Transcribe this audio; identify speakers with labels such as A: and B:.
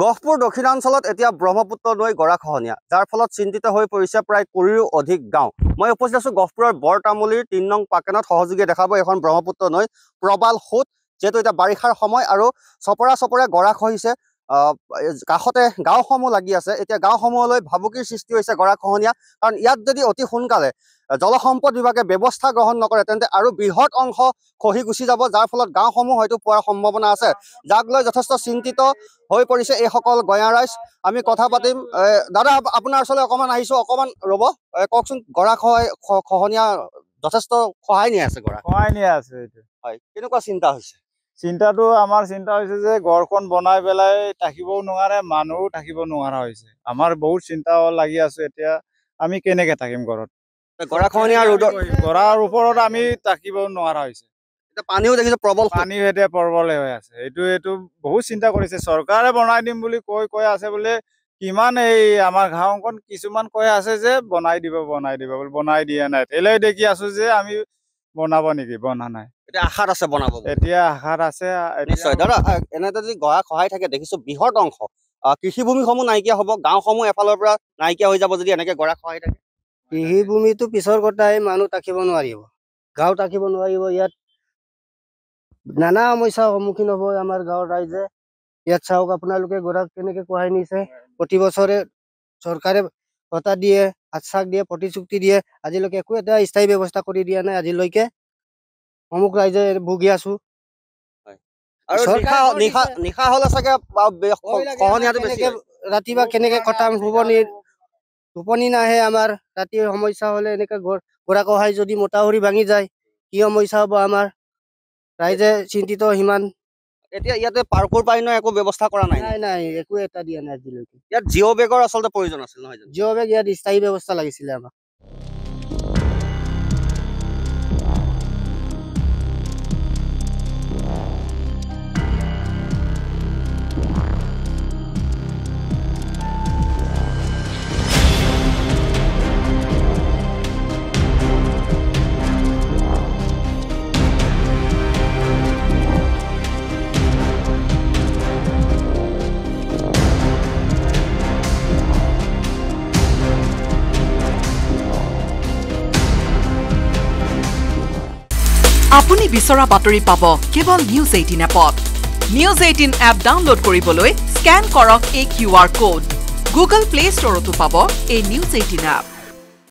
A: গহপুৰ দক্ষিণাঞ্চলত এতিয়া ব্ৰহ্মপুত্ৰ নৈ গৰাখহনীয়া, যাৰ ফলত চিন্তিত হৈ পৰিছে প্ৰায় ২০ৰো অধিক গাঁও। মই উপস্থিত আছোঁ গহপুৰৰ বৰতামুলীৰ ৩ নং পাকেনত। সহযোগী দেখাব এখন ব্ৰহ্মপুত্ৰ নৈ প্ৰবাল সোঁত, যিহেতু এতিয়া বাৰিষাৰ সময় আৰু চপৰা চপৰে গৰা খহিছে। কাষতে গাঁওসমূহ লাগি আছে। এতিয়া গাঁওসমূহলৈ ভাবুকিৰ সৃষ্টি হৈছে গৰাখহনীয়া, কাৰণ ইয়াত যদি অতি সোনকালে জলসম্পদ বিভাগে ব্যৱস্থা গ্ৰহণ নকৰে তেন্তে আৰু বৃহৎ অংশ খহি গুচি যাব, যাৰ ফলত গাঁওসমূহ হয়তো পোৱাৰ সম্ভাৱনা আছে, যাক লৈ যথেষ্ট চিন্তিত হৈ পৰিছে এইসকল গঞা ৰাইজ। আমি কথা পাতিম। দাদা, আপোনাৰ ওচৰলৈ অকণমান আহিছোঁ, অকণমান ৰ'ব। কওকচোন, গৰাখহনীয়া যথেষ্ট সহায় নিয়ে আছে,
B: সহায় নিয়ে আছে।
A: হয়, কেনেকুৱা চিন্তা হৈছে?
B: চিন্তাটো আমাৰ চিন্তা হৈছে যে ঘৰখন বনাই পেলাই থাকিবও নোৱাৰে, মানুহো থাকিব নোৱাৰা হৈছে। আমাৰ বহুত চিন্তা লাগি আছে। এতিয়া আমি কেনেকে থাকিম ঘৰত?
A: গৰাখহনীয়া
B: গৰাৰ ওপৰত আমি থাকিব নোৱাৰা হৈছে।
A: এতিয়া পানীও দেখিছোঁ প্ৰবল,
B: পানীও এতিয়া প্ৰবলে হৈ আছে। এইটো বহুত চিন্তা কৰিছে। চৰকাৰে বনাই দিম বুলি কৈ আছে বোলে। কিমান এই আমাৰ গাঁওখন কিছুমান কৈ আছে যে বনাই দিব বুলি, বনাই দিয়া নাই। তেলে দেখি আছো যে আমি বনাব নেকি, বনা নাই।
A: এতিয়া আশাত আছে বনাব,
B: এতিয়া আশাত আছে।
A: নিশ্চয় দাদা, এনেতে যদি গৰা খহাই থাকে, দেখিছো বৃহৎ অংশ কৃষিভূমিসমূহ নাইকিয়া হ'ব, গাঁওসমূহ এফালৰ পৰা নাইকিয়া হৈ যাব যদি এনেকে গৰা খহাই থাকে।
C: কৃষিভূমিটো পিছৰ কথাই, মানুহ থাকিব নোৱাৰিব, গাঁও থাকিব নোৱাৰিব। ইয়াত নানা সমস্যাৰ সন্মুখীন হ'ব আমাৰ গাঁৱৰ ৰাইজে। ইয়াত চাওক আপোনালোকে গৰা কেনেকে খহাই নিছে। প্ৰতি বছৰে চৰকাৰে ভত্তা দিয়ে, আশ্বাস দিয়ে, প্ৰতিশ্ৰুতি দিয়ে। আজিলৈকে একো এটা স্থায়ী ব্যৱস্থা কৰি দিয়া নাই। আজিলৈকে অমুক ৰাইজে ভুগি আছো।
A: আৰু নিশা হলে চাগে
C: ৰাতিপুৱা কেনেকে কটাম, টোপনি নাহে আমাৰ। ৰাতিৰ সমস্যা হলে এনেকে গৰা খহাই যদি মথাউৰি ভাঙি যায়, কি সমস্যা হ'ব আমাৰ। ৰাইজে চিন্তিত সিমান।
A: এতিয়া ইয়াতে পাৰ্কুৰ পাইনৰ একো ব্যৱস্থা কৰা নাই।
C: নাই, একো এটা দিয়া নাই আজিলৈকে।
A: ইয়াত জিঅ' বেগৰ আচলতে প্ৰয়োজন আছিল, নহয় জানো?
C: জিঅ' বেগ ইয়াত স্থায়ী ব্যৱস্থা লাগিছিলে আমাক।
D: আপুনি বিচৰা বাতৰি পাব কেৱল নিউজ 18 এপত। নিউজ 18 এপ ডাউনলোড কৰিবলৈ স্কেন কৰক এই QR কোড। গুগল প্লে ষ্টৰতো পাব এই নিউজ 18 এপ।